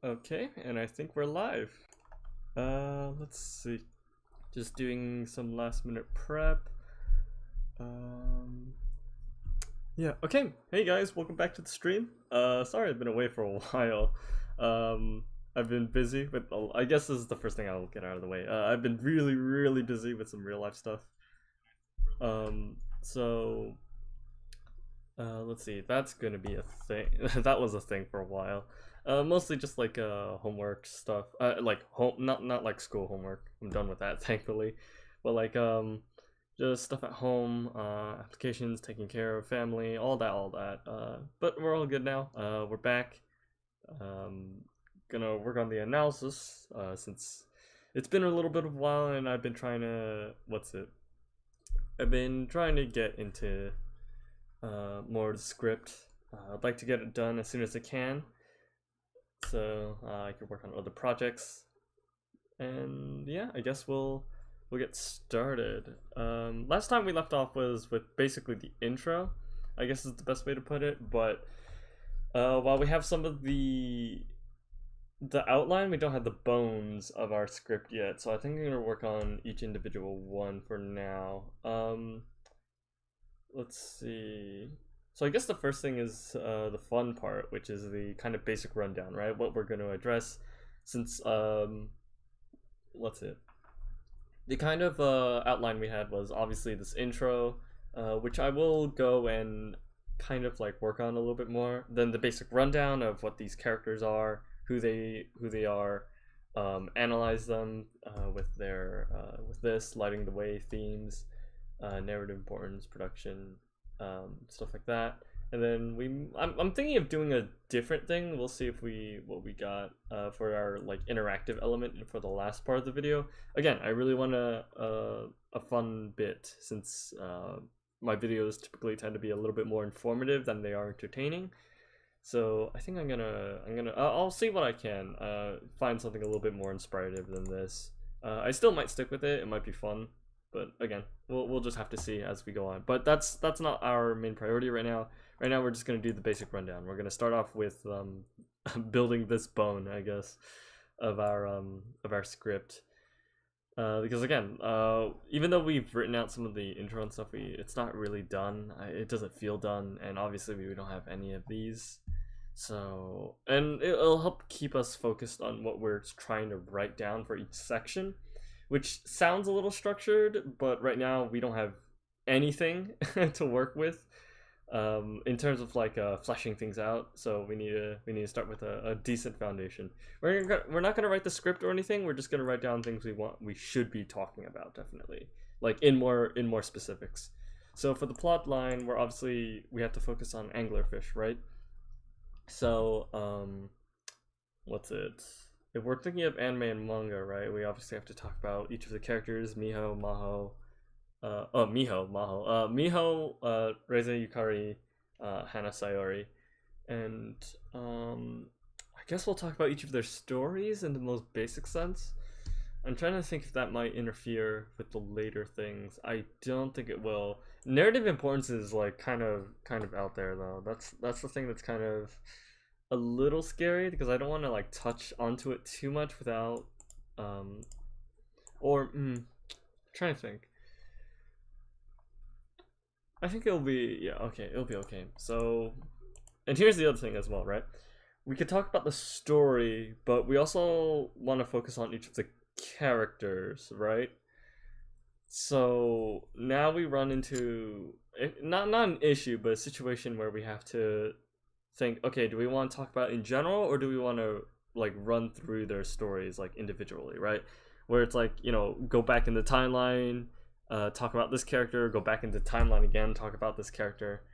Okay, and I think we're live. Let's see. Just doing some last minute prep. Um, yeah, okay. Hey guys, welcome back to the stream. Sorry I've been away for a while. I've been busy with, I guess this is the first thing I'll get out of the way. I've been really busy with some real life stuff. So, let's see, that's gonna be a thing. That was a thing for a while. Mostly just like homework stuff. Like not like school homework. I'm done with that, thankfully. But like just stuff at home, applications, taking care of family, all that. But we're all good now. We're back. Um, gonna work on the analysis since it's been a little bit of a while, and I've been trying to I've been trying to get into more of the script. I'd like to get it done as soon as I can, so I could work on other projects. And yeah, I guess we'll get started. Last time we left off was with basically the intro, I guess is the best way to put it. But while we have some of the outline, we don't have the bones of our script yet. So I think I'm gonna work on each individual one for now. Let's see. So I guess the first thing is the fun part, which is the kind of basic rundown, right? What we're going to address, since what's it? The kind of outline we had was obviously this intro, which I will go and kind of like work on a little bit more. Then the basic rundown of what these characters are, who they are, analyze them with their with this lighting the way themes, narrative importance, production, stuff like that. And then I'm thinking of doing a different thing. We'll see if what we got for our like interactive element for the last part of the video. Again, I really want a fun bit, since my videos typically tend to be a little bit more informative than they are entertaining. So I think I'll see what I can find something a little bit more inspirative than this. I still might stick with it. It might be fun. But again, we'll just have to see as we go on. But that's not our main priority right now. Right now, we're just gonna do the basic rundown. We're gonna start off with building this bone, I guess, of our script. Because again, even though we've written out some of the intro and stuff, it's not really done. It doesn't feel done, and obviously we don't have any of these. So, and it'll help keep us focused on what we're trying to write down for each section, which sounds a little structured, but right now we don't have anything to work with in terms of like fleshing things out. So we need to start with a decent foundation. We're not gonna write the script or anything. We're just gonna write down things we should be talking about, definitely, like in more specifics. So for the plot line, we have to focus on anglerfish, right? So what's it? If we're thinking of anime and manga, right, we obviously have to talk about each of the characters: Miho, Maho, Miho, Reze Yukari, Hana Sayori, and I guess we'll talk about each of their stories in the most basic sense. I'm trying to think if that might interfere with the later things. I don't think it will. Narrative importance is like kind of out there though. That's the thing that's kind of a little scary, because I don't want to like touch onto it too much without trying to think. I think it'll be, yeah, okay, it'll be okay. So, and here's the other thing as well, right? We could talk about the story, but we also want to focus on each of the characters, right? So now we run into not an issue, but a situation where we have to think, okay, do we want to talk about in general, or do we want to like run through their stories like individually, right? Where it's like, go back in the timeline, talk about this character, go back into timeline again, talk about this character.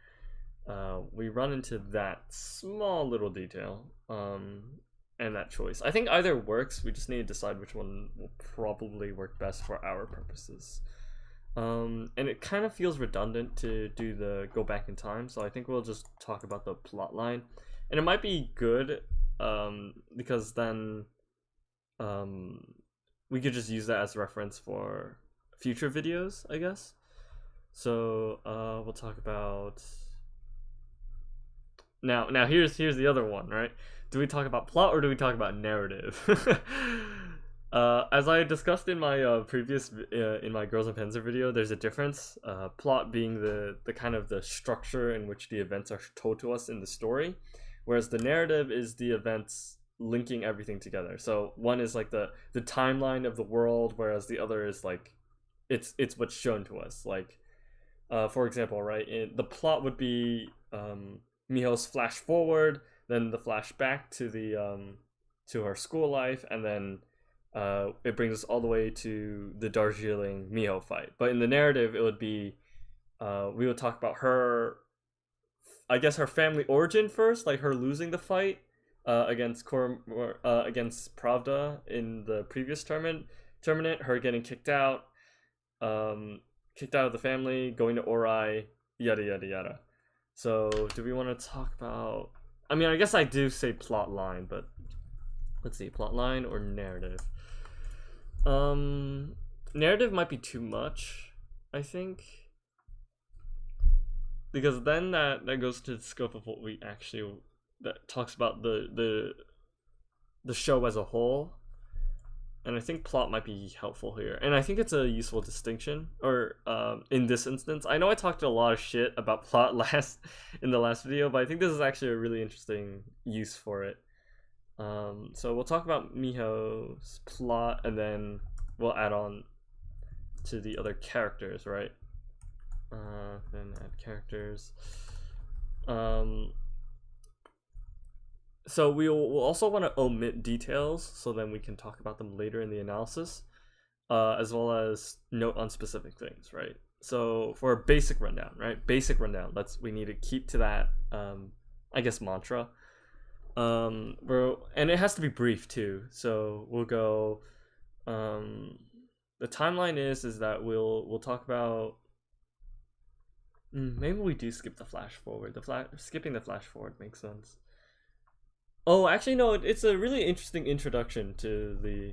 We run into that small little detail, and that choice. I think either works. We just need to decide which one will probably work best for our purposes. And it kind of feels redundant to do the go back in time, so I think we'll just talk about the plot line. And it might be good, because then we could just use that as reference for future videos, I guess. So we'll talk about Now here's the other one, right? Do we talk about plot or do we talk about narrative? As I discussed in my previous in my Girls and Panzer video, there's a difference. Plot being the kind of the structure in which the events are told to us in the story, whereas the narrative is the events linking everything together. So one is like the timeline of the world, whereas the other is like it's what's shown to us. Like for example, right, the plot would be Miho's flash forward, then the flash back to the to her school life, and then it brings us all the way to the Darjeeling Miho fight. But in the narrative, it would be we would talk about her, I guess, her family origin first, like her losing the fight against against Pravda in the previous tournament, her getting kicked out of the family, going to Ori, yada yada yada. So do we want to talk about, I mean, I guess I do say plot line, but let's see, plot line or narrative. Narrative might be too much, I think, because then that goes to the scope of what we actually, that talks about the show as a whole. And I think plot might be helpful here, and I think it's a useful distinction. Or in this instance, I know I talked a lot of shit about plot in the last video, but I think this is actually a really interesting use for it. So we'll talk about Miho's plot, and then we'll add on to the other characters, right? Then add characters. So we'll also want to omit details, so then we can talk about them later in the analysis, as well as note on specific things, right? So for a basic rundown, right? Basic rundown. We need to keep to that, I guess, mantra. And it has to be brief too. So we'll go. The timeline is that we'll talk about. Maybe we do skip the flash forward. Skipping the flash forward makes sense. Oh, actually, no. It's a really interesting introduction to the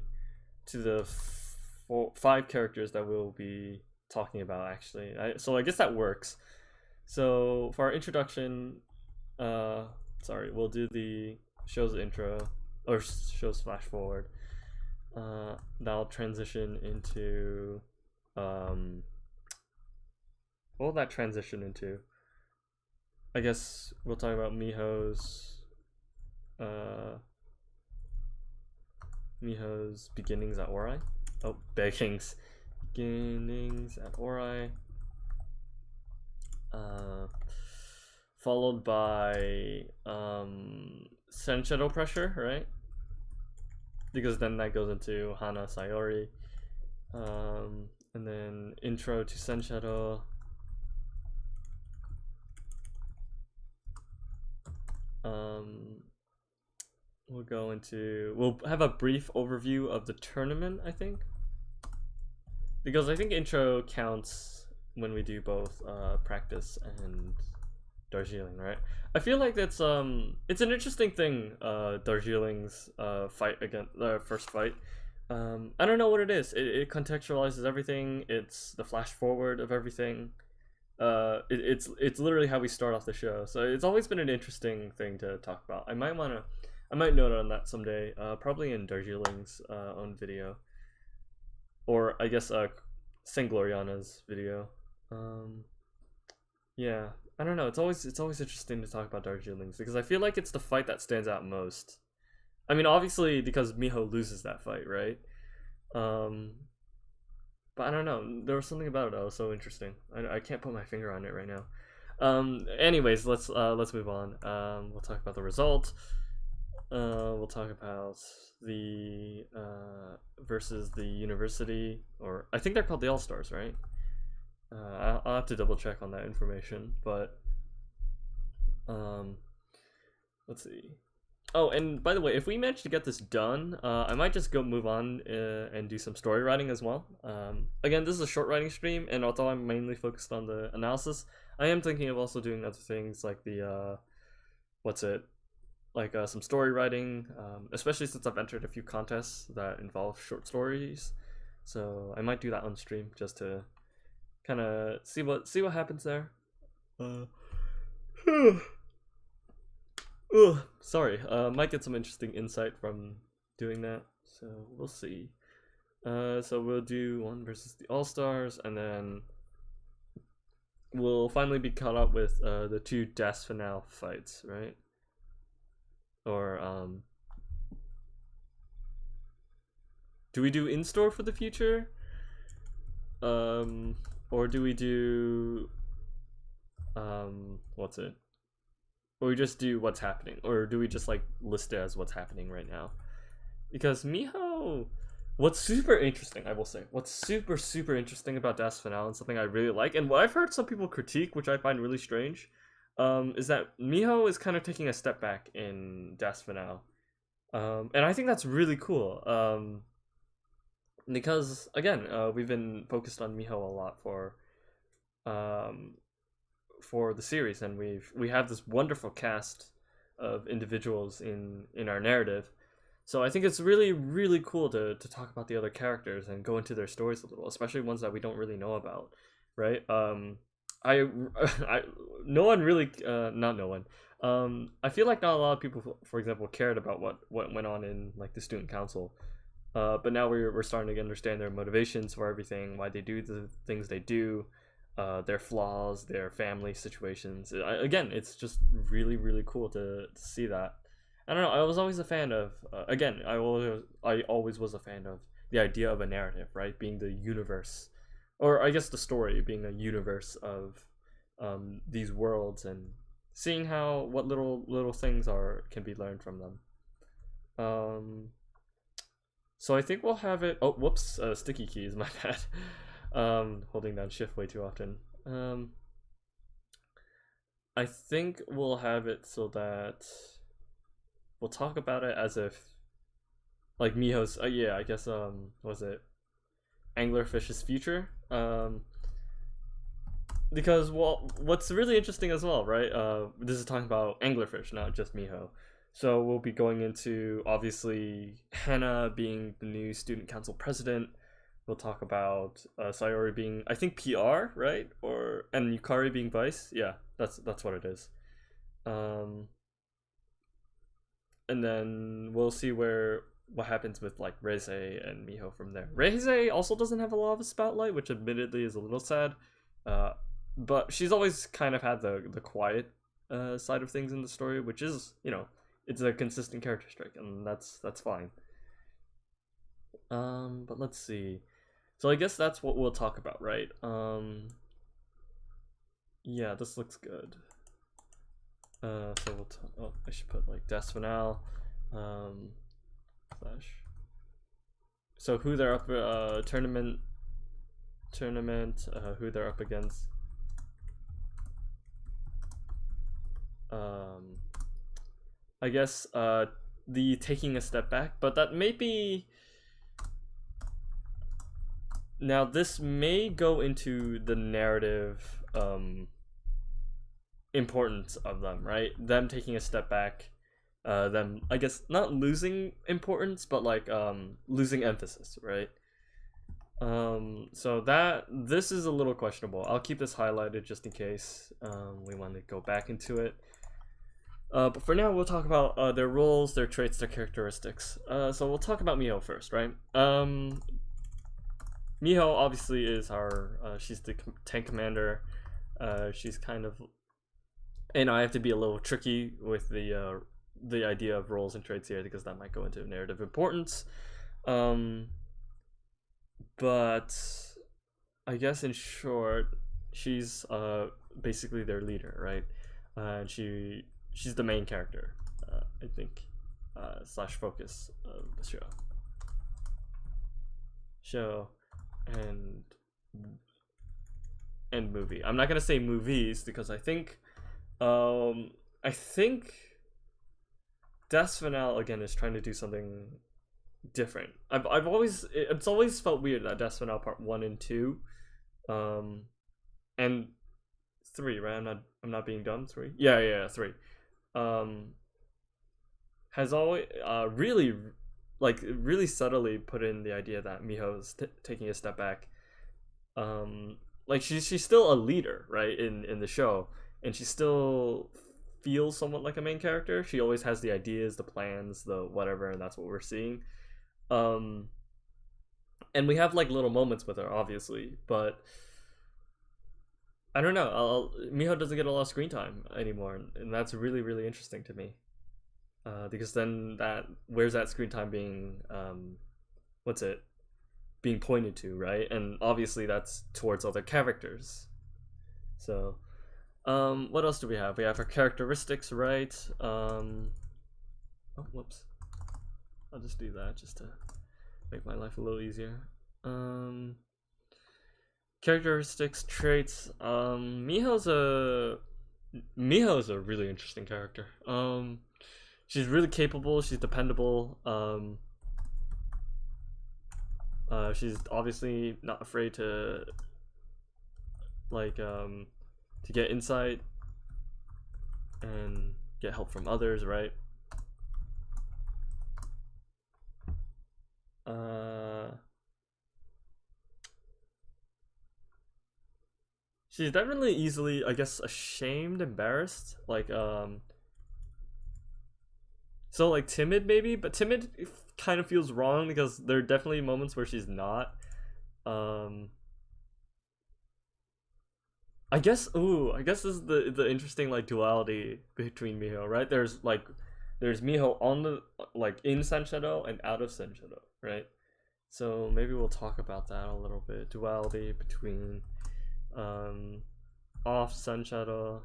5 characters that we'll be talking about. Actually, so I guess that works. So for our introduction, we'll do the show's intro or show's flash forward. That'll transition into what will that transition into? I guess we'll talk about Miho's beginnings at Ori. Beginnings at Ori. Followed by Sen Shadow Pressure, right? Because then that goes into Hana Sayori. And then intro to Sen Shadow. We'll have a brief overview of the tournament, I think, because I think intro counts when we do both practice and Darjeeling, right? I feel like it's an interesting thing, Darjeeling's fight against first fight. I don't know what it is. It contextualizes everything. It's the flash forward of everything. It's literally how we start off the show. So it's always been an interesting thing to talk about. I might note on that someday, probably in Darjeeling's own video, or I guess Sengloriana's video. Yeah, I don't know. It's always interesting to talk about Darjeeling's because I feel like it's the fight that stands out most. I mean, obviously because Miho loses that fight, right? But I don't know. There was something about it that was so interesting. I can't put my finger on it right now. Anyways, let's move on. We'll talk about the result. We'll talk about the versus the university, or I think they're called the All Stars, right? I'll have to double check on that information, but let's see. Oh, and by the way, if we manage to get this done, I might just move on and do some story writing as well. Again, this is a short writing stream, and although I'm mainly focused on the analysis, I am thinking of also doing other things like the some story writing, especially since I've entered a few contests that involve short stories. So I might do that on stream just to kind of see what happens there. Ugh, sorry. Might get some interesting insight from doing that. So we'll see. So we'll do one versus the All Stars, and then we'll finally be caught up with the two Das Finale fights, right? Or do we do in store for the future? Or do we do what's it? Or we just do what's happening, or do we just like list it as what's happening right now? Because Miho, what's super interesting, I will say, what's super interesting about Das Finale and something I really like, and what I've heard some people critique, which I find really strange, is that Miho is kind of taking a step back in Das Finale, and I think that's really cool. Because again, we've been focused on Miho a lot for the series, and we have this wonderful cast of individuals in our narrative. So I think it's really cool to talk about the other characters and go into their stories a little, especially ones that we don't really know about, right? I no one really not no one. I feel like not a lot of people, for example, cared about what went on in like the student council. But now we're starting to understand their motivations for everything, why they do the things they do, their flaws, their family situations. Again, it's just really cool to see that. I don't know. I was always a fan of. Again, I always was a fan of the idea of a narrative, right? Being the universe, or I guess the story being a universe of these worlds, and seeing how what little things can be learned from them. So I think we'll have it. Oh, whoops! Sticky keys. My bad. Holding down shift way too often. I think we'll have it so that we'll talk about it as if, like Miho's. Yeah, I guess. Was it Anglerfish's future? Because what's really interesting as well, right? This is talking about Anglerfish, not just Miho. So we'll be going into, obviously, Hannah being the new student council president. We'll talk about Sayori being, I think, PR, right? And Yukari being vice. Yeah, that's what it is. And then we'll see what happens with like Reize and Miho from there. Reize also doesn't have a lot of a spotlight, which admittedly is a little sad. But she's always kind of had the quiet side of things in the story, which is, it's a consistent character strike, and that's fine. But let's see. So I guess that's what we'll talk about, right? Yeah, this looks good. So we'll I should put like Das Finale, slash. So who they're up tournament, who they're up against. I guess the taking a step back, but that may be. Now this may go into the narrative importance of them, right? Them taking a step back, them, I guess, not losing importance, but like losing emphasis, right? So this is a little questionable. I'll keep this highlighted just in case we want to go back into it. But for now, we'll talk about their roles, their traits, their characteristics. So we'll talk about Miho first, right? Miho obviously is she's the tank commander. She's kind of, and I have to be a little tricky with the idea of roles and traits here because that might go into narrative importance. But I guess in short, she's basically their leader, right? And she's the main character, I think, slash focus of the show and movie. I'm not gonna say movies because I think Das Finale again is trying to do something different. It's always felt weird that Das Finale Part 1 and 2 and 3, right? I'm not being dumb. 3, yeah 3 has always really subtly put in the idea that Miho's taking a step back. Like she's still a leader, right, in the show, and she's still feels somewhat like a main character. She always has the ideas, the plans, the whatever, and that's what we're seeing. And we have like little moments with her, obviously, but I don't know. Miho doesn't get a lot of screen time anymore, and that's really really interesting to me. Because then where's that screen time being what's it being pointed to, right? And obviously that's towards other characters. So what else do we have? We have our characteristics, right? Oh, whoops. I'll just do that just to make my life a little easier. Characteristics, traits. Miho's a really interesting character. She's really capable, she's dependable. She's obviously not afraid to get insight and get help from others, right? She's definitely easily, I guess, ashamed, embarrassed, so like timid maybe, but timid kind of feels wrong because there are definitely moments where she's not. I guess this is the interesting like duality between Miho, right? There's Miho on the in Sun Shadow and out of Sun Shadow, right? So maybe we'll talk about that a little bit. Duality between off Sun Shadow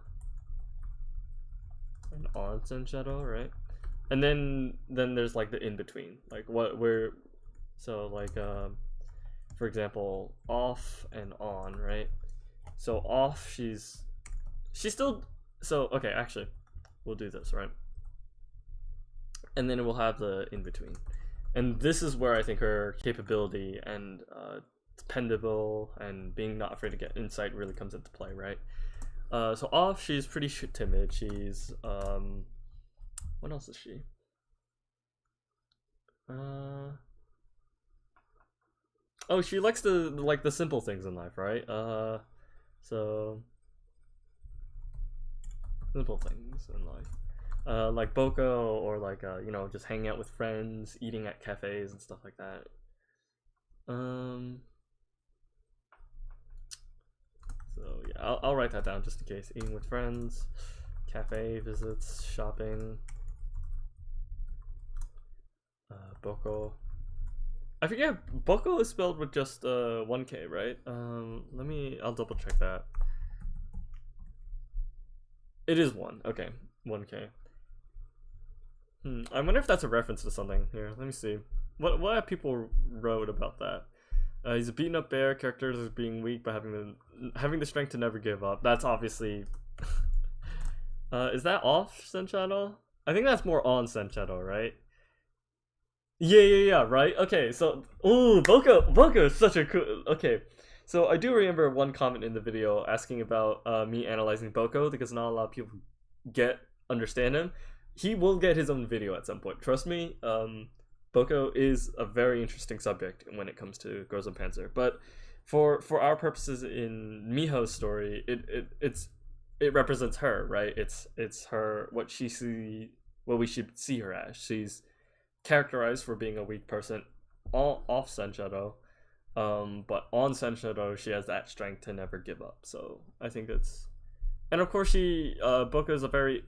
and on Sun Shadow, right? And then there's like the in between, like for example, off and on, right? So off, she's still, so okay, actually we'll do this, right? And then we'll have the in between, and this is where I think her capability and dependable and being not afraid to get insight really comes into play, right? So off, she's pretty timid. She's what else is she? Oh, she likes the simple things in life, right? So simple things in life. Like Boko, or just hanging out with friends, eating at cafes and stuff like that. So yeah, I'll write that down just in case. Eating with friends, cafe visits, shopping. Boko. I forget, Boko is spelled with just 1K, right? I'll double check that. It is 1, okay, 1K. I wonder if that's a reference to something. Here, let me see. What have people wrote about that? He's a beaten up bear, characters as being weak but having the strength to never give up. That's obviously is that off Sun Shadow? I think that's more on Sun Shadow, right? Yeah, right? Okay, so Boko is such a cool. Okay, so I do remember one comment in the video asking about me analyzing Boko because not a lot of people understand him. He will get his own video at some point, trust me. Boko is a very interesting subject when it comes to Girls Und Panzer, but for our purposes in Miho's story, it represents her, right? It's her, what we should see her as. She's characterized for being a weak person off Sun Shadow, but on Sun Shadow she has that strength to never give up. So I think it's, and of course Boko is a very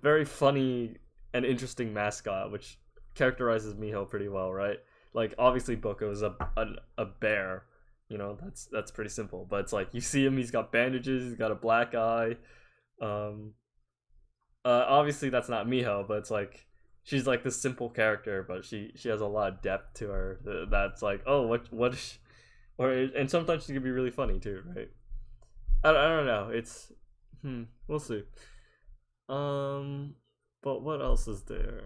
very funny and interesting mascot, which characterizes Miho pretty well, right? Like obviously Boko is a bear, that's pretty simple, but it's like you see him, he's got bandages, he's got a black eye. Obviously that's not Miho, but it's like she's like this simple character, but she has a lot of depth to her. That's like, oh, what is she? And sometimes she can be really funny too, right? I don't know. It's we'll see. But what else is there?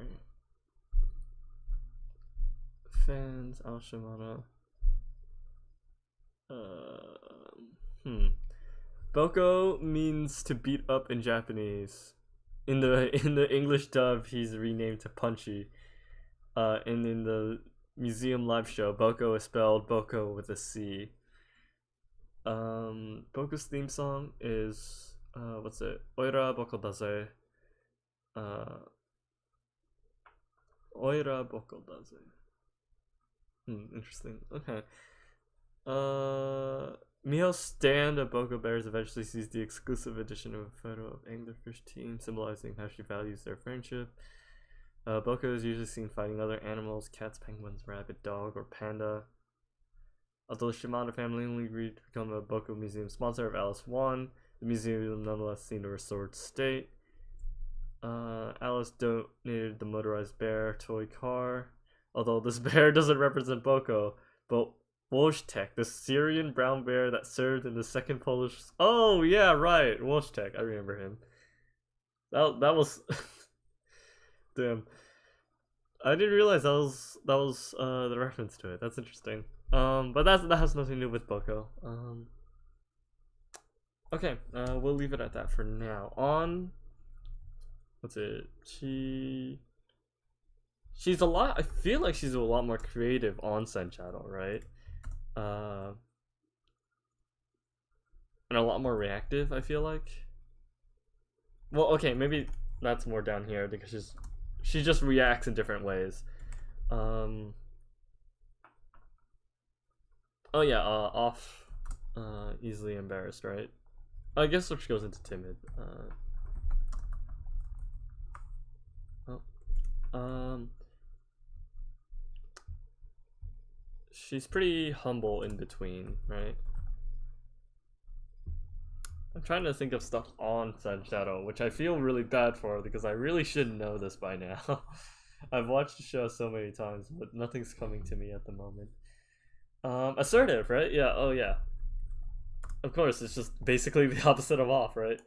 Fans, Aoshimana. Boko means to beat up in Japanese. In the English dub, he's renamed to Punchy. And in the museum live show, Boko is spelled Boko with a C. Boko's theme song is what's it? Oira Boko Daze. Oira Boko Daze. Interesting. Okay. Miho's stand at Boko Bears eventually sees the exclusive edition of a photo of Anglerfish team, symbolizing how she values their friendship. Boko is usually seen fighting other animals: cats, penguins, rabbit, dog, or panda. Although the Shimada family only agreed to become a Boko Museum sponsor of Alice 1, the museum nonetheless seemed a restored state. Alice donated the motorized bear toy car, although this bear doesn't represent Boko, but Wojtek, the Syrian brown bear that served in the Second Polish. Oh yeah, right, Wojtek. I remember him. That was. Damn. I didn't realize that was the reference to it. That's interesting. But that has nothing to do with Boko. Okay, we'll leave it at that for now. On, what's it? She's a lot. I feel like she's a lot more creative on Sun Shadow, right? And a lot more reactive. I feel like. Well, okay, maybe that's more down here because she just reacts in different ways. Oh yeah, off, easily embarrassed, right? I guess which goes into timid. She's pretty humble in between, right? I'm trying to think of stuff on Sun Shadow, which I feel really bad for because I really should know this by now. I've watched the show so many times, but nothing's coming to me at the moment. Assertive, right? Yeah, oh yeah. Of course, it's just basically the opposite of off, right?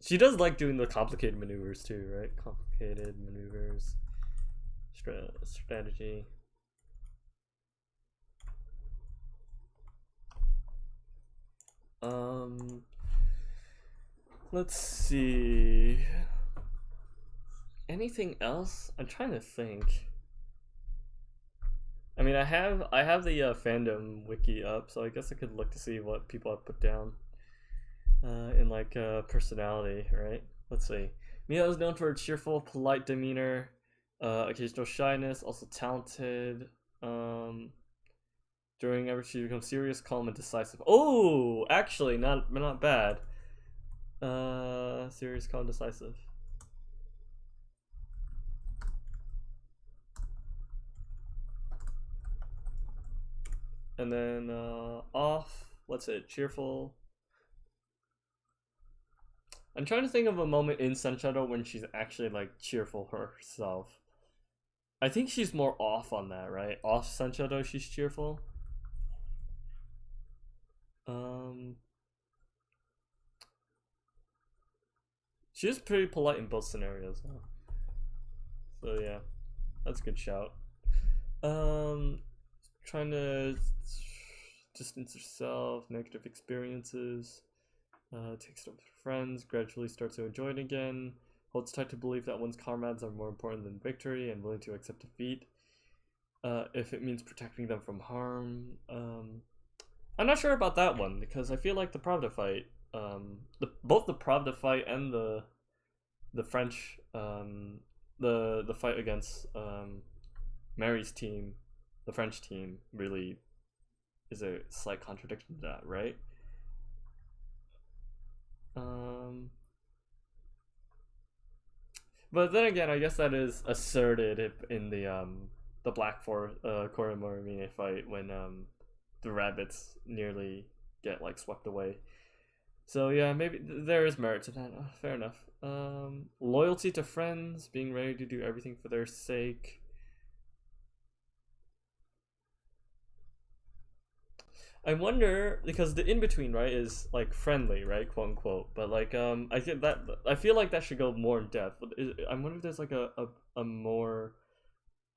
She does like doing the complicated maneuvers too, right? Complicated maneuvers. Strategy. Let's see. Anything else? I'm trying to think. I mean, I have the fandom wiki up, so I guess I could look to see what people have put down in like personality, right? Let's see. Mia is known for her cheerful, polite demeanor, occasional shyness, also talented. During ever she becomes serious, calm, and decisive. Oh, actually, not bad. Serious, calm, decisive. And then off. What's it? Cheerful. I'm trying to think of a moment in Sun Shadow when she's actually like cheerful herself. I think she's more off on that, right? Off Sun Shadow, she's cheerful. She is pretty polite in both scenarios, though. So yeah, that's a good shout. Trying to distance herself, negative experiences, takes it up with friends, gradually starts to enjoy it again, holds tight to believe that one's comrades are more important than victory, and willing to accept defeat if it means protecting them from harm. I'm not sure about that one because I feel like the Pravda fight, both the Pravda fight and the French, the fight against Mary's team, the French team, really is a slight contradiction to that, right? But then again, I guess that is asserted in the Black Forest Koromoromine fight when the rabbits nearly get like swept away. So yeah, maybe there is merit to that. Fair enough. Loyalty to friends, being ready to do everything for their sake. I wonder because the in between, right, is like friendly, right, quote unquote. But like I think that I feel like that should go more in depth. I wonder if there's like a more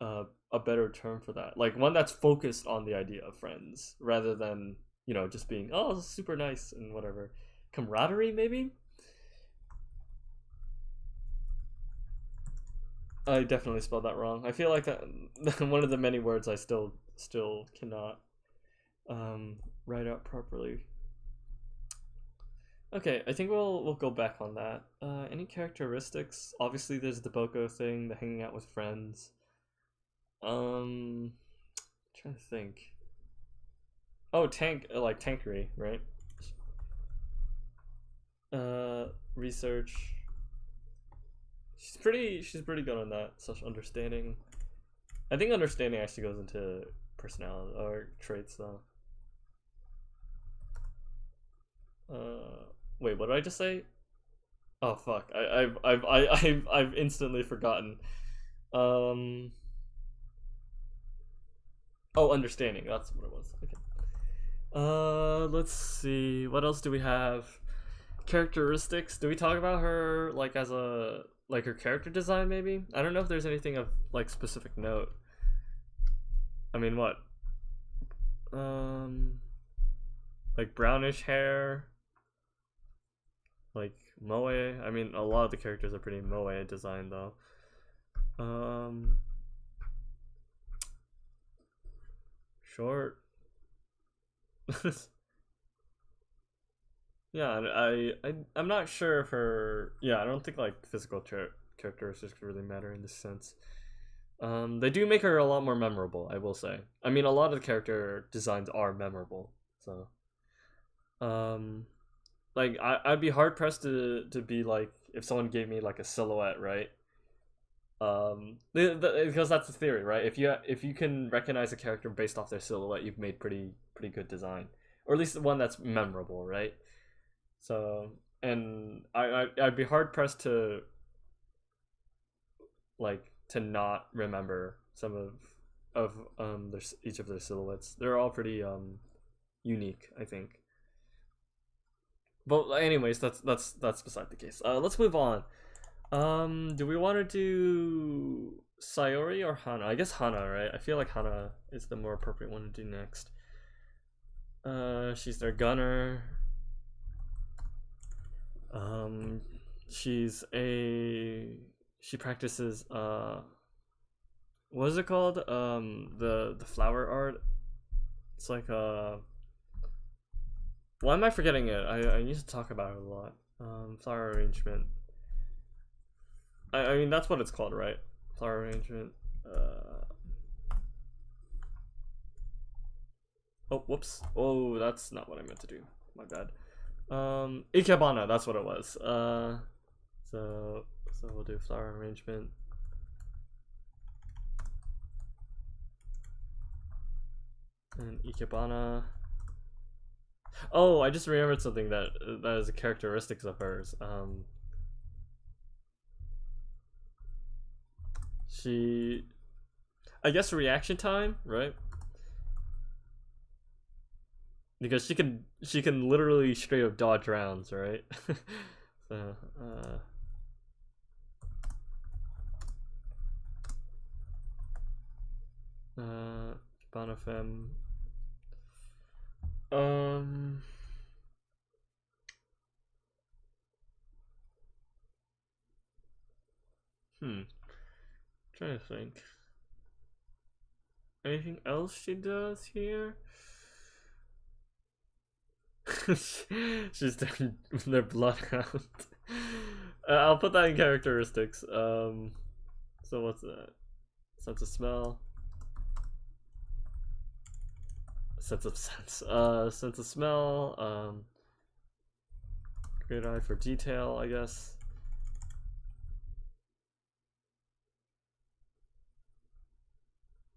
a better term for that, like one that's focused on the idea of friends rather than just being super nice and whatever. Camaraderie, maybe. I definitely spelled that wrong. I feel like that one of the many words I still cannot write out properly. Okay, I think we'll go back on that. Any characteristics? Obviously, there's the Boko thing, the hanging out with friends. Trying to think. Oh, like tankery, right? Research. She's pretty good on that. Such understanding. I think understanding actually goes into personality or traits though. Wait, what did I just say? Oh fuck! I've instantly forgotten. Um. Oh, understanding. That's what it was. Okay. Let's see. What else do we have? Characteristics. Do we talk about her like as a like her character design? Maybe. I don't know if there's anything of like specific note. I mean, what? Um, like brownish hair, like moe. I mean, a lot of the characters are pretty moe designed though. Um, short. Yeah, I'm not sure if her. Yeah, I don't think like physical characteristics really matter in this sense. They do make her a lot more memorable, I will say. I mean, a lot of the character designs are memorable, so um, like I'd be hard pressed to be like if someone gave me like a silhouette, right? Because that's the theory, right? If you can recognize a character based off their silhouette, you've made pretty good design, or at least one that's memorable, right? So, and I'd be hard pressed to like to not remember some of their each of their silhouettes. They're all pretty unique, I think. But anyways, that's beside the case. Let's move on. Do we want to do Sayori or Hana? I guess Hana, right? I feel like Hana is the more appropriate one to do next. She's their gunner. She's a she practices what is it called? The flower art. It's like why am I forgetting it? I need to talk about it a lot. Flower arrangement. I mean that's what it's called, right? Flower arrangement. Oh, whoops. Oh, that's not what I meant to do. My bad. Ikebana, that's what it was. So we'll do flower arrangement. And Ikebana. Oh, I just remembered something that is a characteristics of hers. She, I guess reaction time, right? Because she can literally straight up dodge rounds, right? So Bonafem. Um hmm. Trying to think. Anything else she does here? She's their bloodhound. I'll put that in characteristics. So what's that? Sense of smell. Sense of sense. Sense of smell. Great eye for detail, I guess.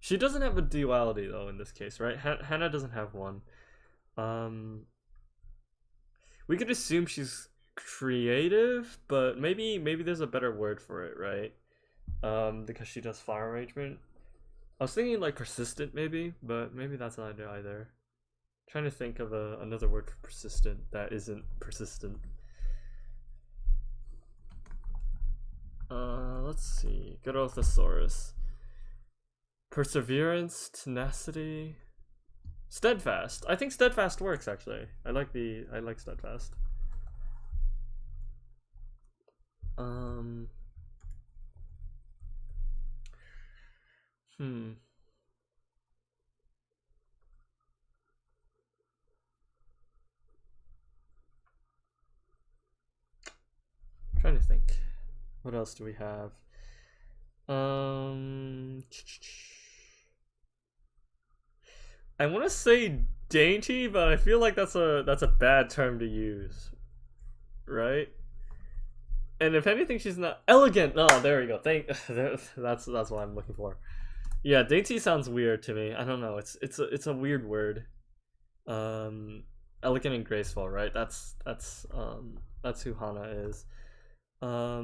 She doesn't have a duality though in this case, right? Hannah doesn't have one. Um, we could assume she's creative, but maybe there's a better word for it, right? Because she does flower arrangement. I was thinking like persistent, maybe, but maybe that's not either. Trying to think of another word for persistent that isn't persistent. Let's see. Good old thesaurus. Perseverance, tenacity, steadfast. I think steadfast works actually. I like steadfast. Hmm. What else do we have? I want to say dainty, but I feel like that's a bad term to use, right? And if anything, she's not elegant. Oh, there we go. That's what I'm looking for. Yeah, dainty sounds weird to me. I don't know. It's a weird word. Elegant and graceful, right? That's who Hana is. I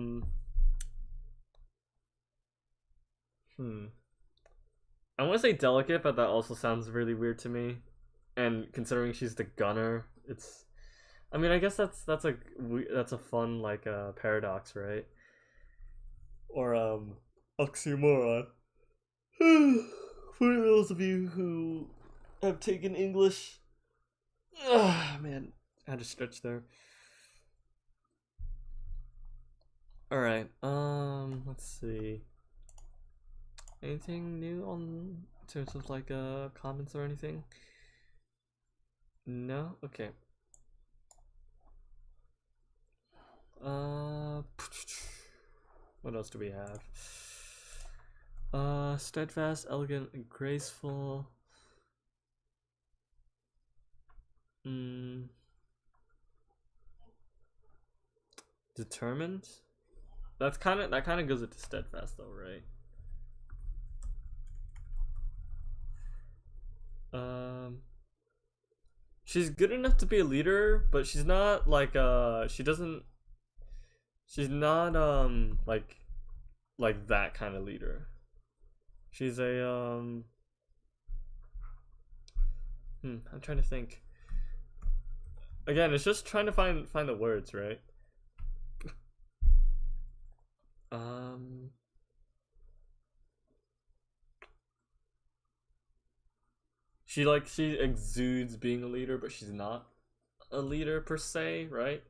want to say delicate, but that also sounds really weird to me. And considering she's the gunner, it's. I mean, I guess that's a fun like paradox, right? Or oxymoron. For those of you who have taken English, man, I had to stretch there. All right. Let's see. Anything new on in terms of like comments or anything? No. Okay. What else do we have? Steadfast, elegant, and graceful. Determined. That kind of goes into steadfast though, right? She's good enough to be a leader, but she's not like she's not like that kind of leader. She's a I'm trying to think. Again, it's just trying to find the words, right? She exudes being a leader, but she's not a leader per se, right?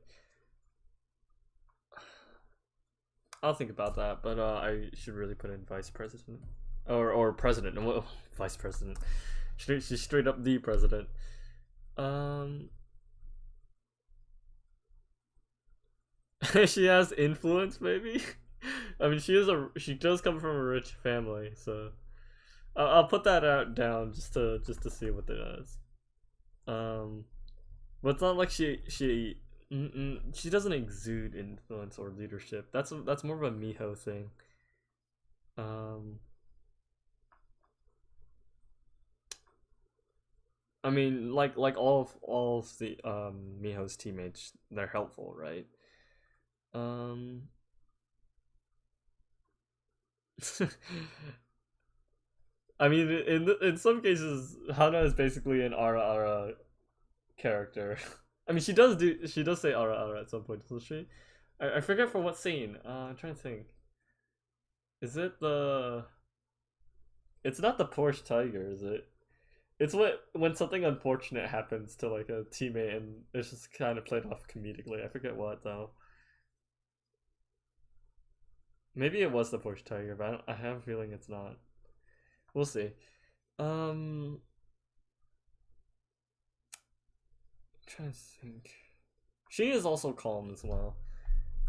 I'll think about that, but I should really put in vice president or president. No, vice president. She's straight up the president. She has influence, maybe. I mean, she does come from a rich family, so I'll put that out down just to see what it is. But it's not like she doesn't exude influence or leadership. That's more of a Miho thing. I mean, like all of the Miho's teammates, they're helpful, right? I mean, in some cases, Hana is basically an Ara Ara character. I mean, she does say Ara Ara at some point, doesn't she? I forget for what scene. I'm trying to think. Is it the? It's not the Porsche Tiger, is it? It's when something unfortunate happens to like a teammate and it's just kind of played off comedically. I forget what though. Maybe it was the Porsche Tiger, but I have a feeling it's not. We'll see. I'm trying to think. She is also calm as well.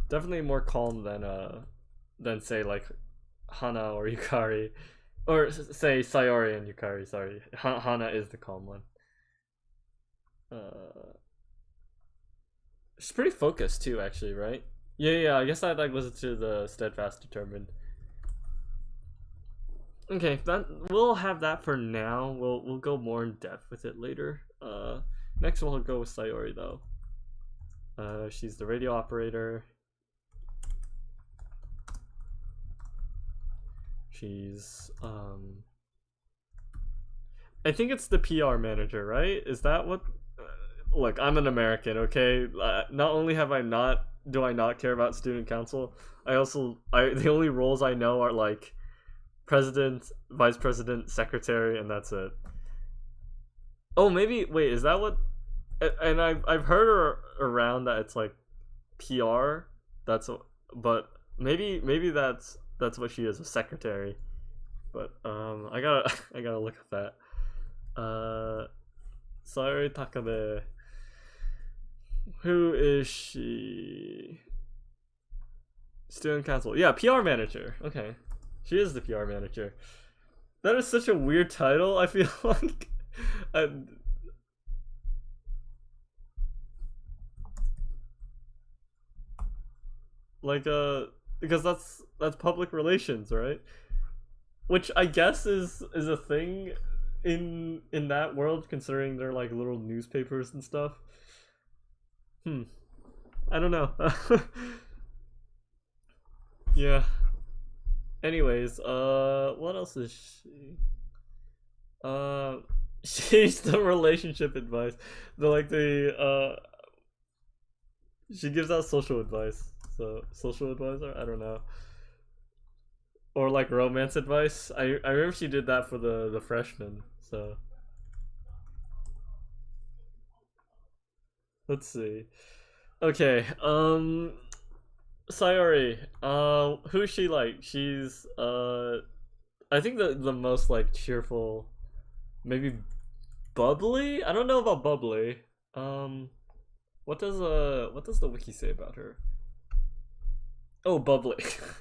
Definitely more calm than say like Hana or Yukari, or say Sayori and Yukari. Sorry, Hana is the calm one. She's pretty focused too, actually, right? Yeah. I guess I'd like listen to the steadfast, determined. Okay, we'll have that for now. We'll go more in depth with it later. Next we'll go with Sayori though. She's the radio operator. She's I think it's the PR manager, right? Is that what? Look, I'm an American, okay? Not only do I not care about student council, the only roles I know are like president, vice president, secretary, and that's it. Oh, maybe wait, is that what? And I've heard around that it's like PR. But maybe that's what she is, a secretary. But I gotta look at that. Sorry, Takabe. Who is she? Student council. Yeah, PR manager. Okay. She is the PR manager. That is such a weird title, I feel like. I, like because that's public relations, right? Which I guess is a thing in that world, considering they're like little newspapers and stuff. I don't know. Yeah. Anyways, what else is she? She's the relationship advice. She gives out social advice. So social advisor, I don't know. Or like romance advice. I remember she did that for the freshmen. So let's see. Okay, Sayori. Who's she like? She's I think the most like cheerful, maybe bubbly. I don't know about bubbly. What does the wiki say about her? Oh, bubbly,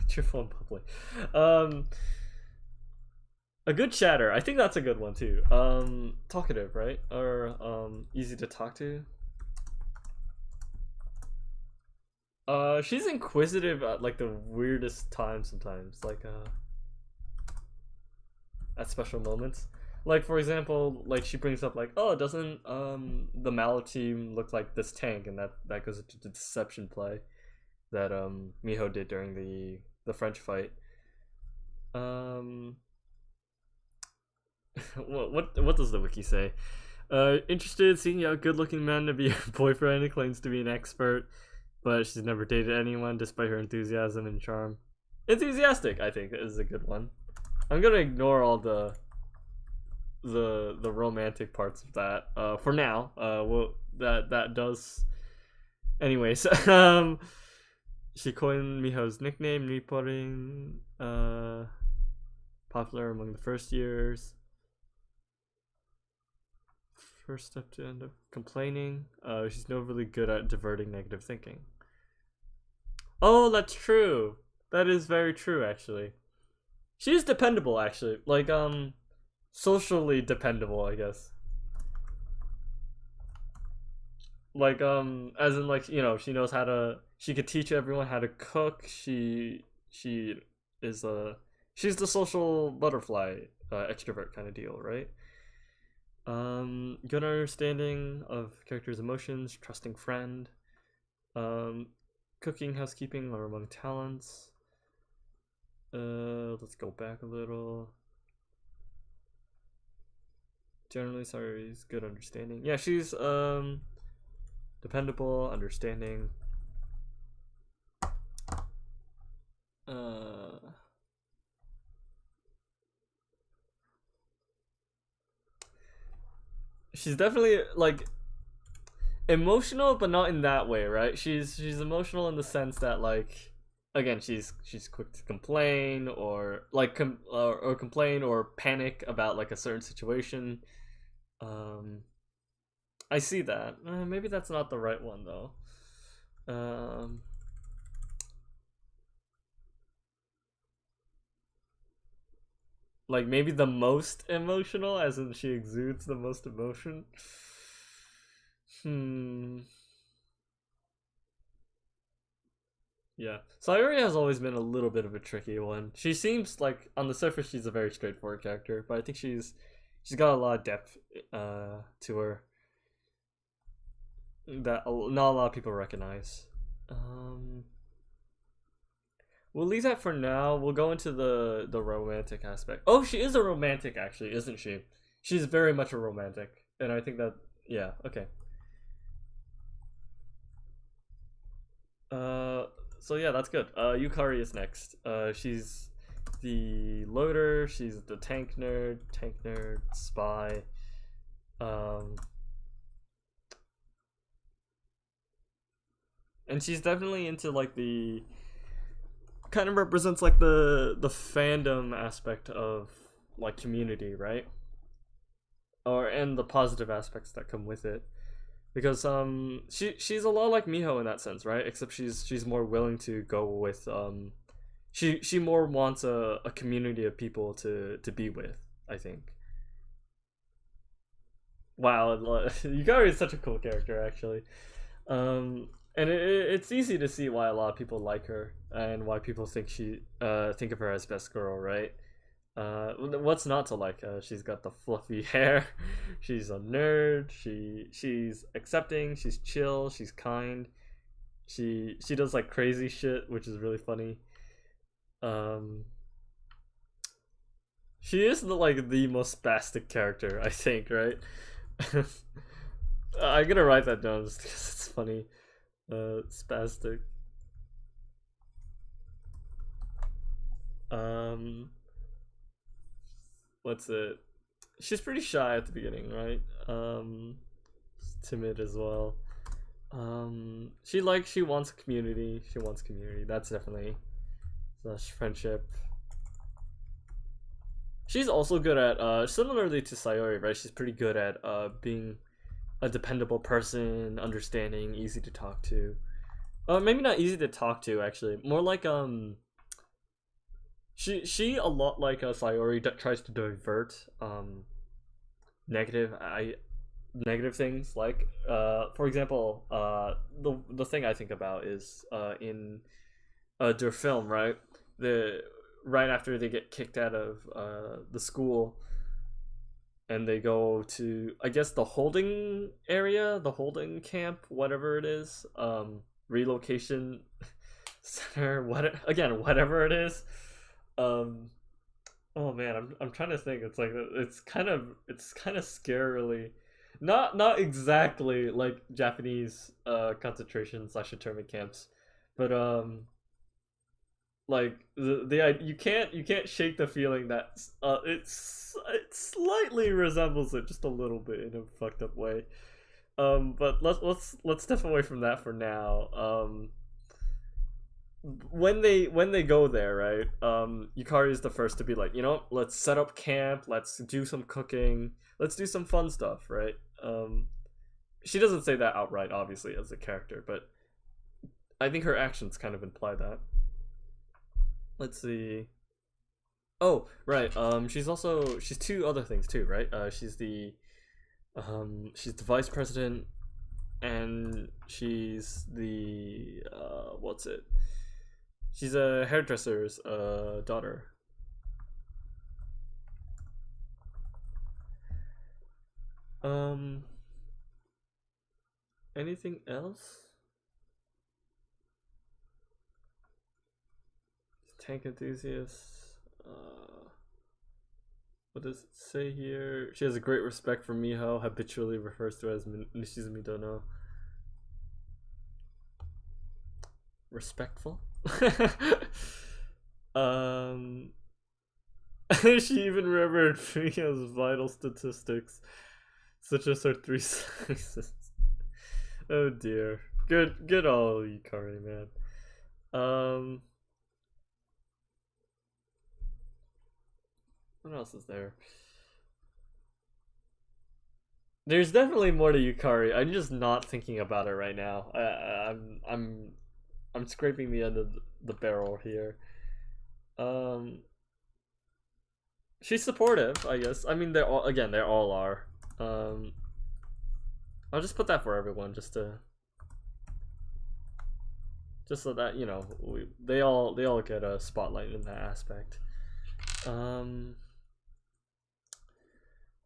cheerful and bubbly. A good chatter. I think that's a good one too. Talkative, right? Or easy to talk to. She's inquisitive at like the weirdest times sometimes, like at special moments. Like for example, like she brings up like, oh, doesn't the Mallow team look like this tank, and that goes into the deception play that Miho did during the French fight. What does the wiki say? Interested in seeing a good-looking man to be your boyfriend who claims to be an expert, but she's never dated anyone despite her enthusiasm and charm. Enthusiastic, I think, is a good one. I'm gonna ignore all the romantic parts of that for now. Well, that does. Anyways, she coined Miho's nickname, Niporin, popular among the first years. First step to end up complaining. She's not really good at diverting negative thinking. Oh, that's true. That is very true, actually. She's dependable, actually. Like, socially dependable, I guess. Like, as in, like, you know, she knows how to. She could teach everyone how to cook. She is she's the social butterfly, extrovert kind of deal, right? Good understanding of characters' emotions, trusting friend. Cooking, housekeeping are among talents. Let's go back a little. Generally, sorry, is good understanding. Yeah, she's dependable, understanding. She's definitely like emotional, but not in that way, right? She's emotional in the sense that, like, again, she's quick to complain or like or complain or panic about like a certain situation. I see that. Maybe that's not the right one though. Like maybe the most emotional, as in she exudes the most emotion. Yeah. Sayori has always been a little bit of a tricky one. She seems like on the surface she's a very straightforward character, but I think she's got a lot of depth to her that not a lot of people recognize. We'll leave that for now. We'll go into the romantic aspect. Oh, she is a romantic, actually, isn't she? She's very much a romantic, and I think that, yeah, okay. So yeah, that's good. Yukari is next. She's the loader. She's the tank nerd, spy. And she's definitely into like the kind of represents like the fandom aspect of like community, right? And the positive aspects that come with it. because she's a lot like Miho in that sense, right? Except she's more willing to go with she more wants a community of people to be with, I think. Wow, Yukari is such a cool character, actually. And it's easy to see why a lot of people like her and why people think of her as best girl, right? What's not to like? She's got the fluffy hair. She's a nerd. She's accepting. She's chill. She's kind. She does like crazy shit, which is really funny. Um, she is the most spastic character, I think, right? I'm gonna write that down just because it's funny. Spastic. Um, what's it? She's pretty shy at the beginning, right? Timid as well. She wants community. She wants community. That's definitely slash friendship. She's also good at similarly to Sayori, right? She's pretty good at being a dependable person, understanding, easy to talk to. Maybe not easy to talk to actually. More like she a lot like Sayori tries to divert negative negative things, like for example the thing I think about is in their film, right? The right after they get kicked out of the school and they go to, I guess, the holding area, the holding camp, whatever it is, relocation center, whatever it is. um oh man, I'm trying to think. It's like it's kind of scarily not exactly like Japanese concentration slash internment camps, but like you can't shake the feeling that it slightly resembles it just a little bit in a fucked up way. But let's step away from that for now. When they go there, right? Yukari is the first to be like, let's set up camp, let's do some cooking, let's do some fun stuff, right? She doesn't say that outright, obviously, as a character, but I think her actions kind of imply that. Let's see. Oh, right. She's two other things too, right? She's the vice president, and she's the what's it? She's a hairdresser's daughter. Um, anything else? Tank enthusiast. What does it say here? She has a great respect for Miho, habitually refers to as Nishizumi Dono. Respectful? um, she even remembered Miho's vital statistics, such as her three sizes. Oh dear. Good all Yukari, man. What else is there? There's definitely more to Yukari. I'm just not thinking about it right now. I'm scraping the end of the barrel here. Um, she's supportive, I guess. I mean, they all are. Um, I'll just put that for everyone, just so that they all get a spotlight in that aspect.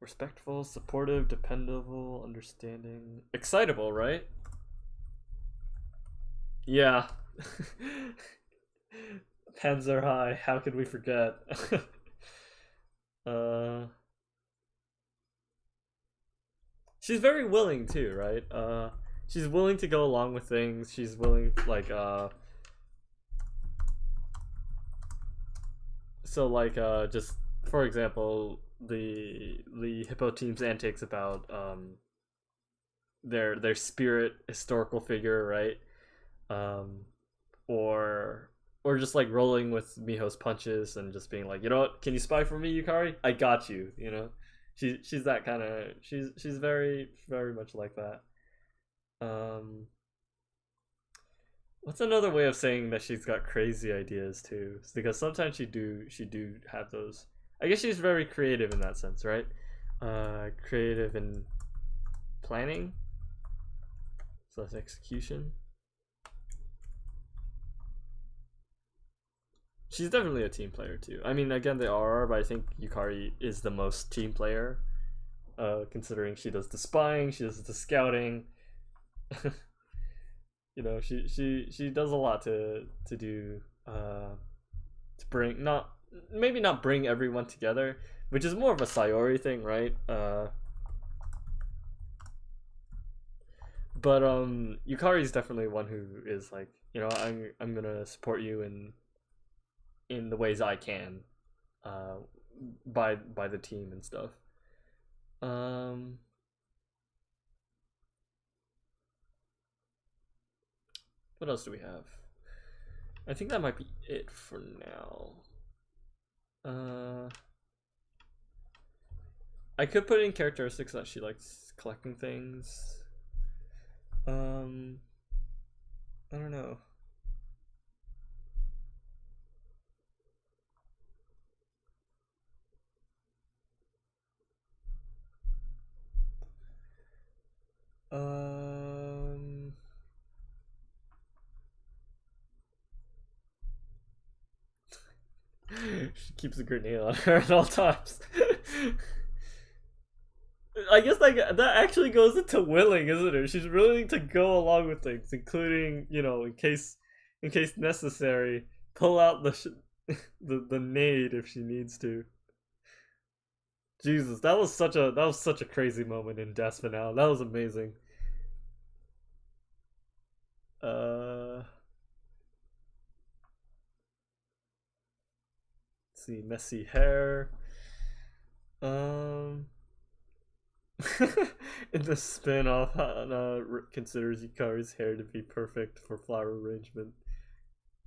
Respectful, supportive, dependable, understanding, excitable, right? Yeah. Panzer High. How could we forget? uh, she's very willing too, right? She's willing to go along with things. She's willing, like, so like, just for example, the Hippo team's antics about their spirit historical figure, right? Um, or just like rolling with Miho's punches and just being like, you know what? Can you spy for me, Yukari? I got you. She's that kind of she's very very much like that. Um, what's another way of saying that she's got crazy ideas too? It's because sometimes she do have those. I guess she's very creative in that sense, right? Creative in planning, so that's execution. She's definitely a team player too. I mean, again, they are, but I think Yukari is the most team player, considering she does the spying, she does the scouting. You know, she does a lot to do, to bring, not maybe not bring everyone together, which is more of a Sayori thing, right? But Yukari is definitely one who is like, you know, I'm gonna support you in the ways I can, uh, by the team and stuff. Um, what else do we have? I think that might be it for now. I could put in characteristics that she likes collecting things. Um, I don't know. Um, she keeps a grenade on her at all times. I guess like that actually goes into willing, isn't it? She's willing to go along with things, including, you know, in case necessary, pull out the nade if she needs to. Jesus, that was such a crazy moment in Death's finale. That was amazing. Let's see, messy hair. Um, in the spin-off, Hana considers Yukari's hair to be perfect for flower arrangement.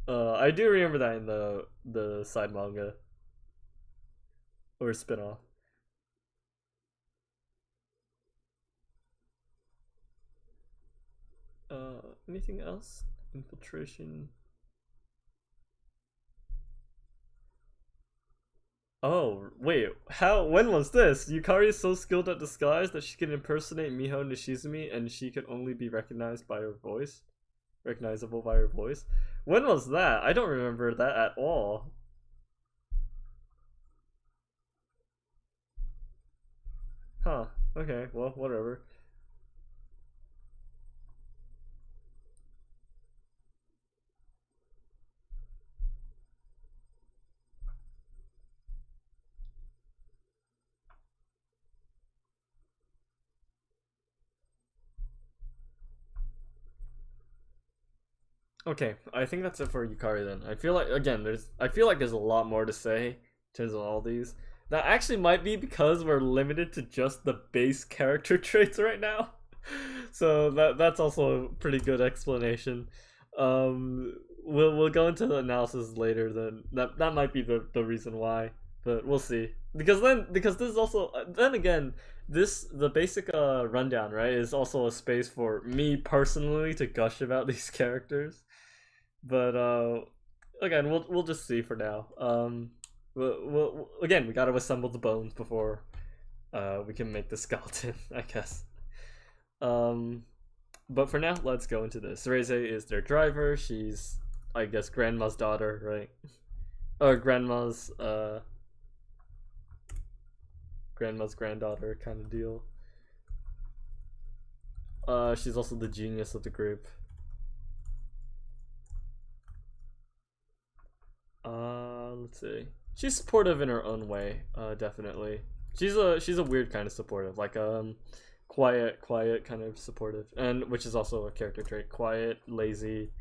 I do remember that in the side manga or spin-off. Anything else? Infiltration. Oh, wait, how, when was this? Yukari is so skilled at disguise that she can impersonate Miho Nishizumi and she can only be recognized by her voice? Recognizable by her voice? When was that? I don't remember that at all. Huh, okay, well, whatever. Okay, I think that's it for Yukari then. I feel like, again, I feel like there's a lot more to say in terms of all these. That actually might be because we're limited to just the base character traits right now. So that's also a pretty good explanation. We'll go into the analysis later. Then that might be the reason why, but we'll see. Because this is also, then again, this the basic rundown, right, is also a space for me personally to gush about these characters. But again, we'll just see for now. Again, we gotta assemble the bones before we can make the skeleton, I guess. Um, but for now, let's go into this. Reze is their driver. She's, I guess, grandma's daughter, right? Or grandma's granddaughter kind of deal. She's also the genius of the group. Let's see. She's supportive in her own way. Definitely. She's a weird kind of supportive, like quiet kind of supportive, and which is also a character trait. Quiet, lazy,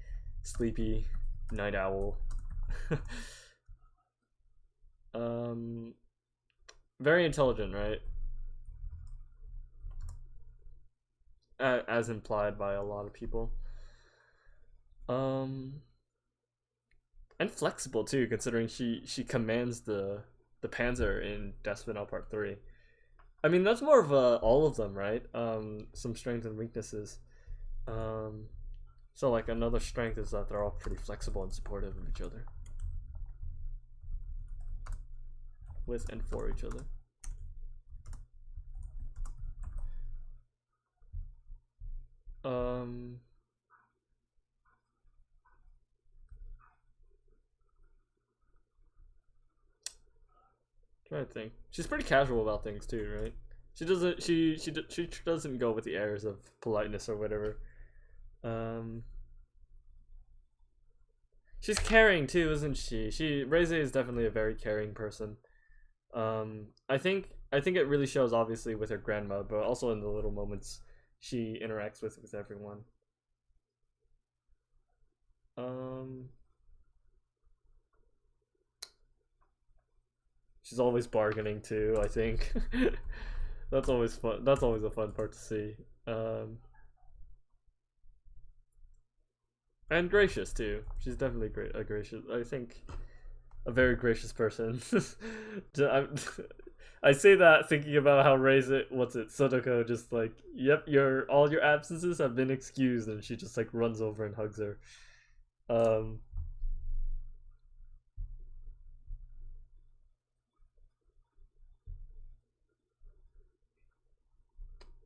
sleepy, night owl. um, very intelligent, right? As implied by a lot of people. Um, and flexible too, considering she commands the Panzer in Death Spinal Part 3. I mean, that's more of all of them, right? Some strengths and weaknesses. So like another strength is that they're all pretty flexible and supportive of each other, with and for each other. Trying to think. She's pretty casual about things too, right? She doesn't go with the airs of politeness or whatever. She's caring too, isn't she? Reze is definitely a very caring person. I think it really shows obviously with her grandma, but also in the little moments she interacts with everyone. She's always bargaining too, I think. That's always fun. That's always a fun part to see. And gracious too. She's definitely a gracious. I think a very gracious person. I say that thinking about how Sadako just like, yep, all your absences have been excused, and she just like runs over and hugs her.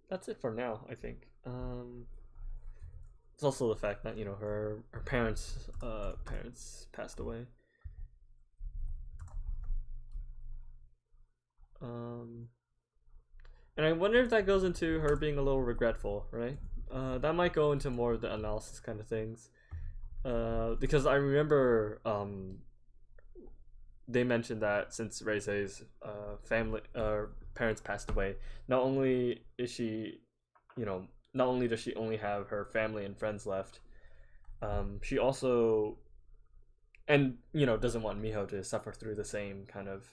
That's it for now, I think. It's also the fact that her parents passed away. And I wonder if that goes into her being a little regretful, right? That might go into more of the analysis kind of things. Because I remember they mentioned that since Reise's parents passed away, not only does she only have her family and friends left, she also doesn't want Miho to suffer through the same kind of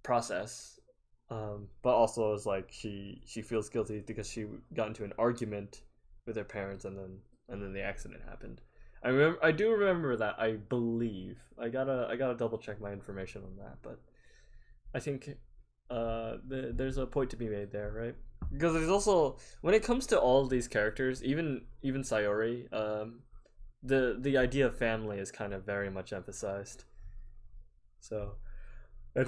process. But also is like she feels guilty because she got into an argument with her parents, and then the accident happened. I do remember that. I believe I gotta double check my information on that, but I think there's a point to be made there, right? Because there's also, when it comes to all of these characters, even Sayori, the idea of family is kind of very much emphasized. So, I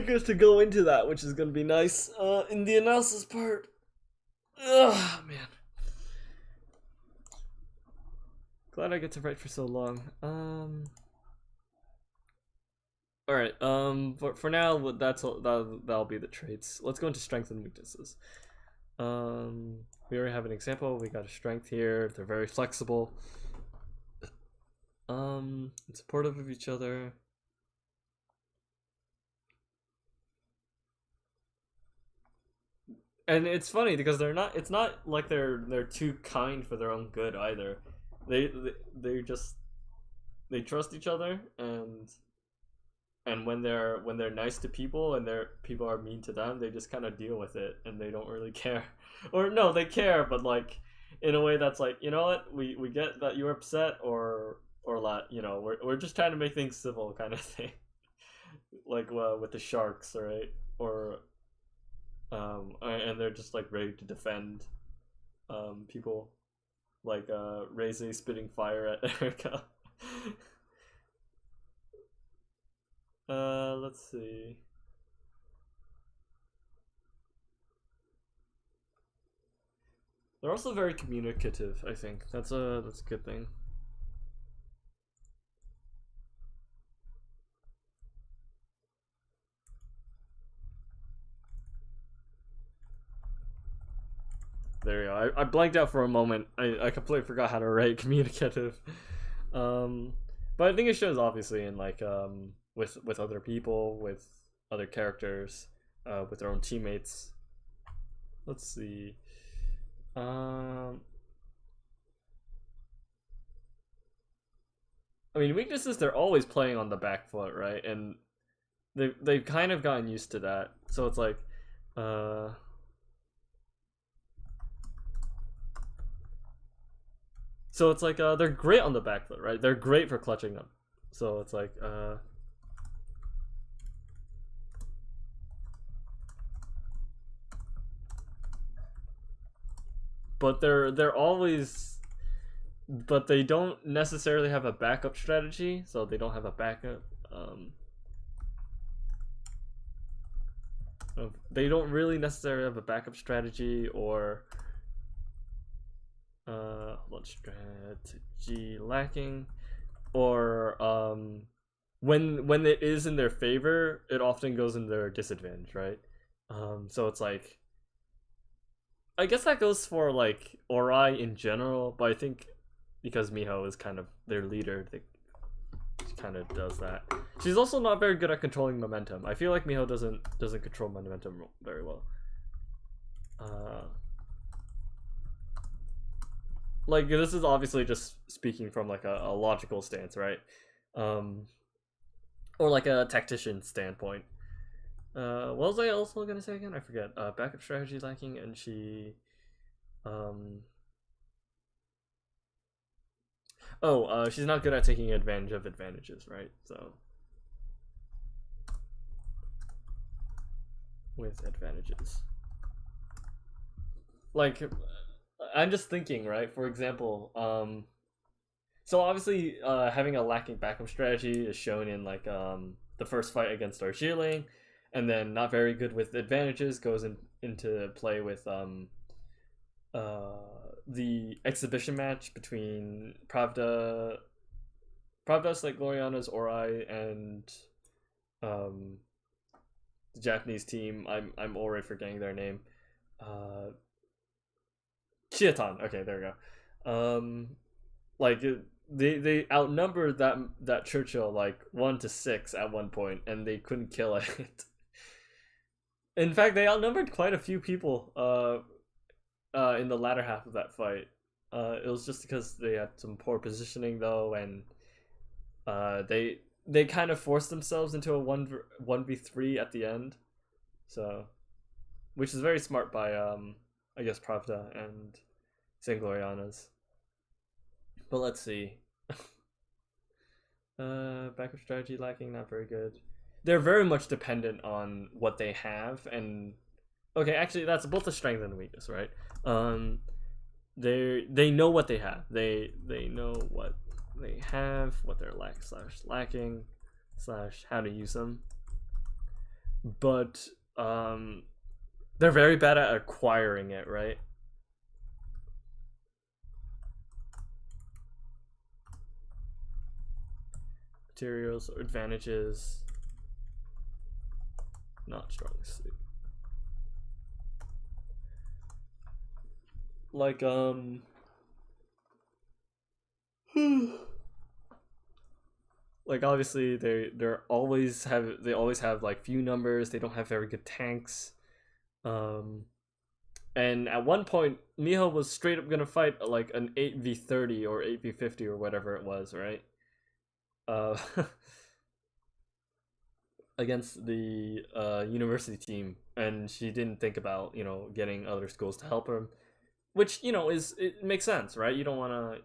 guess to go into that, which is gonna be nice in the analysis part. Ugh, man. Glad I get to write for so long. All right. For now, that'll be the traits. Let's go into strengths and weaknesses. We already have an example. We got a strength here. They're very flexible. And supportive of each other. And it's funny because they're not. It's not like they're too kind for their own good either. They just trust each other, and when they're nice to people and people are mean to them, they just kind of deal with it and they don't really care. Or no, they care, but like in a way that's like, you know what, we get that you're upset, or that we're just trying to make things civil kind of thing. Like with the sharks, right? Or and they're just like ready to defend people, like Reze spitting fire at Erica. Let's see. They're also very communicative, I think. That's a good thing. There you go. I blanked out for a moment. I completely forgot how to write communicative. But I think it shows obviously in like with other people, with other characters, with their own teammates. Let's see. I mean, weaknesses, they're always playing on the back foot, right? And they've kind of gotten used to that. So it's like they're great on the back foot, right? They're great for clutching them. So it's like but they're always, but they don't necessarily have a backup strategy, so they don't have a backup. They don't really necessarily have a backup strategy or strategy lacking, or when it is in their favor, it often goes in their disadvantage, right? So it's like, I guess that goes for like Ori in general, but I think because Miho is kind of their leader, she kind of does that. She's also not very good at controlling momentum. I feel like Miho doesn't control momentum very well. Like, this is obviously just speaking from like a logical stance, right? Or like a tactician standpoint. What was I also gonna say again? I forget. Backup strategy lacking, and she she's not good at taking advantage of advantages, right? So with advantages, like, I'm just thinking, right? For example, so obviously, having a lacking backup strategy is shown in like the first fight against Darjeeling, and then not very good with advantages goes into play with the exhibition match between Pravda, like Gloriana's Ori, and the Japanese team. I'm already forgetting their name. Chiatan. Okay, there we go. Like, they outnumbered that Churchill like 1-6 at one point, and they couldn't kill it. In fact, they outnumbered quite a few people in the latter half of that fight. It was just because they had some poor positioning though, and they kind of forced themselves into a 1v3 at the end. So, which is very smart by I guess Pravda and Saint Gloriana's. But let's see. Backup strategy lacking, not very good. They're very much dependent on what they have, and okay, actually that's both a strength and a weakness, right? They know what they have. They know what they have, what they're lacking / how to use them. But they're very bad at acquiring it, right? Materials or advantages, not strong suit. Like like obviously they always have like few numbers. They don't have very good tanks. And at one point Miho was straight up gonna fight like an 8v30 or 8v50 or whatever it was, right? Against the university team, and she didn't think about getting other schools to help her, which it makes sense, right? You don't want to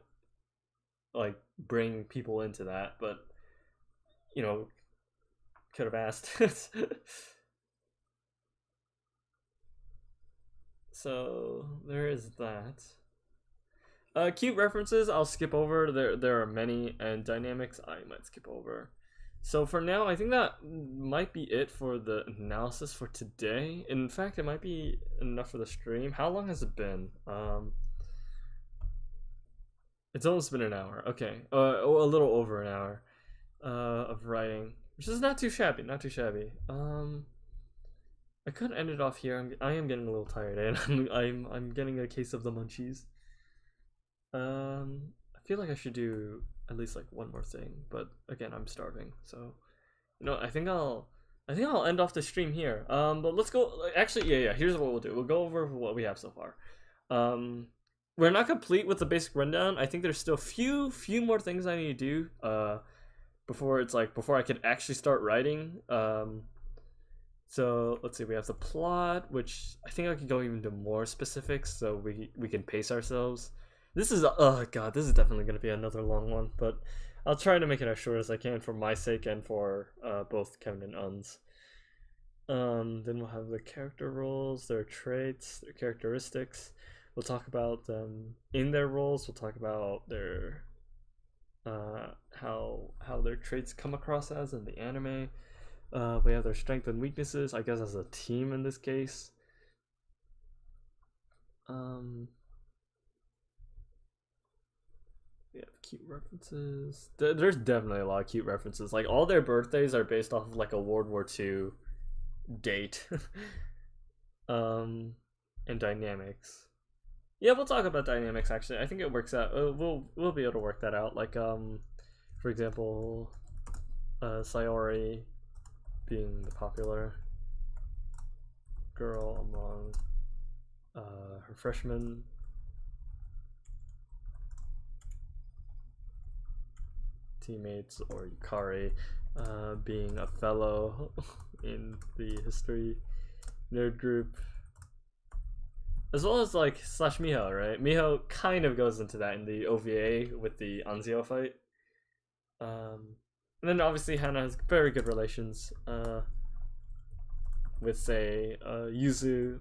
like bring people into that, but could have asked. So there is that. Cute references I'll skip over. There are many, and dynamics I might skip over. So for now, I think that might be it for the analysis for today. In fact, it might be enough for the stream. How long has it been? It's almost been an hour. Okay, a little over an hour of writing, which is not too shabby. Not too shabby. I could end it off here. I am getting a little tired, and I'm getting a case of the munchies. I feel like I should do at least like one more thing, but again, I'm starving, so I think I'll end off the stream here. But let's go. Actually, yeah. Here's what we'll do. We'll go over what we have so far. We're not complete with the basic rundown. I think there's still few more things I need to do before I could actually start writing. So let's see. We have the plot, which I think I could go even to more specifics, so we can pace ourselves. This is this is definitely going to be another long one, but I'll try to make it as short as I can for my sake and for both Kevin and Un's. Then we'll have the character roles, their traits, their characteristics. We'll talk about them in their roles. We'll talk about their how their traits come across as in the anime. We have their strengths and weaknesses, I guess, as a team in this case. We have cute references. There's definitely a lot of cute references. Like, all their birthdays are based off of like a World War II date. And dynamics. Yeah, we'll talk about dynamics actually. I think it works out. We'll be able to work that out. Like, for example, Sayori being the popular girl among her freshmen teammates, or Yukari being a fellow in the history nerd group, as well as like slash Miho, right? Miho kind of goes into that in the OVA with the Anzio fight. And then obviously Hana has very good relations with, say, Yuzu.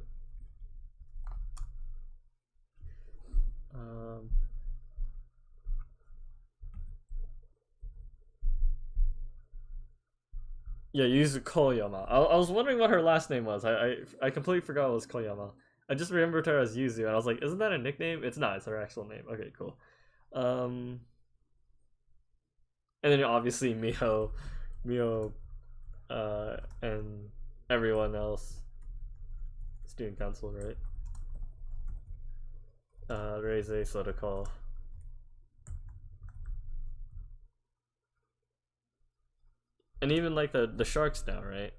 Yeah, Yuzu Koyama. I was wondering what her last name was. I completely forgot it was Koyama. I just remembered her as Yuzu, and I was like, isn't that a nickname? It's not. It's her actual name. Okay, cool. And then obviously Miho, and everyone else. Student council, right? Reise, Sodoko. And even like the sharks now, right?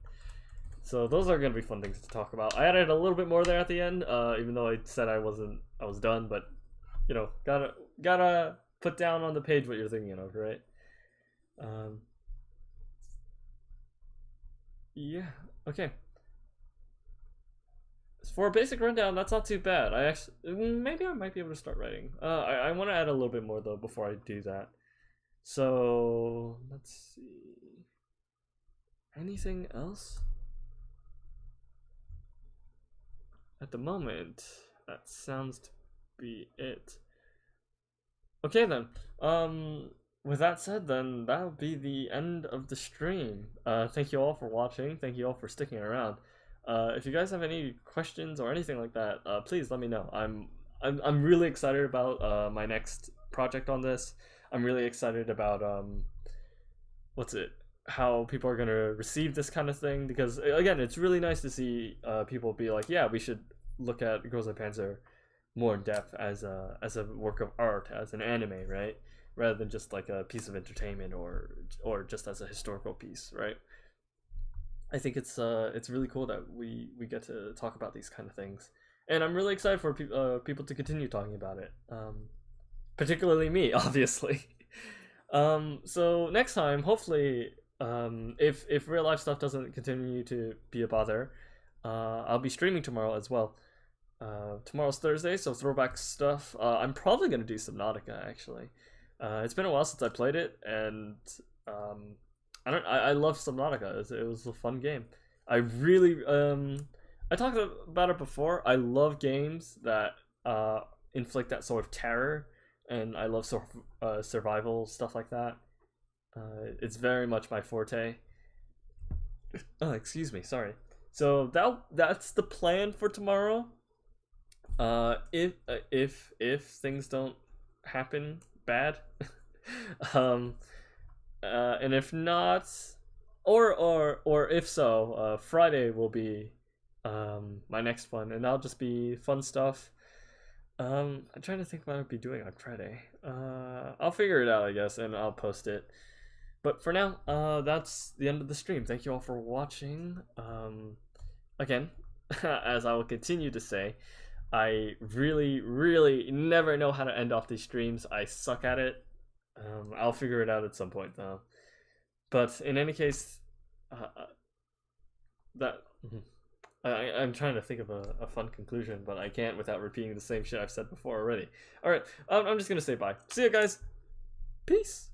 So those are gonna be fun things to talk about. I added a little bit more there at the end, even though I said I was done, but you know, gotta put down on the page what you're thinking of, right? Yeah, okay. For a basic rundown, that's not too bad. I actually, maybe I might be able to start writing. I want to add a little bit more though before I do that. So let's see. Anything else? At the moment, that sounds to be it. Okay then. With that said, then that'll be the end of the stream. Thank you all for watching. Thank you all for sticking around. If you guys have any questions or anything like that, please let me know. I'm really excited about my next project on this. I'm really excited about how people are gonna receive this kind of thing, because again, it's really nice to see people be like, yeah, we should look at Girls Und Panzer more in depth as a work of art, as an anime, right? Rather than just like a piece of entertainment or just as a historical piece, right? I think it's really cool that we get to talk about these kind of things, and I'm really excited for people to continue talking about it, particularly me, obviously. So next time, hopefully, if real life stuff doesn't continue to be a bother, I'll be streaming tomorrow as well. Tomorrow's Thursday, so throwback stuff. I'm probably gonna do Subnautica actually. It's been a while since I played it, and I love Subnautica. It was a fun game. I really I talked about it before. I love games that inflict that sort of terror, and I love sort of survival stuff like that. It's very much my forte. Oh, excuse me, sorry. So that's the plan for tomorrow. If things don't happen bad, and if not, or if so, Friday will be my next one, and that'll just be fun stuff. I'm trying to think what I'll be doing on Friday. I'll figure it out, I guess, and I'll post it. But for now, that's the end of the stream. Thank you all for watching. Again, as I will continue to say, I really, really never know how to end off these streams. I suck at it. I'll figure it out at some point, though. But in any case, I'm trying to think of a fun conclusion, but I can't without repeating the same shit I've said before already. Alright, I'm just gonna say bye. See ya, guys. Peace.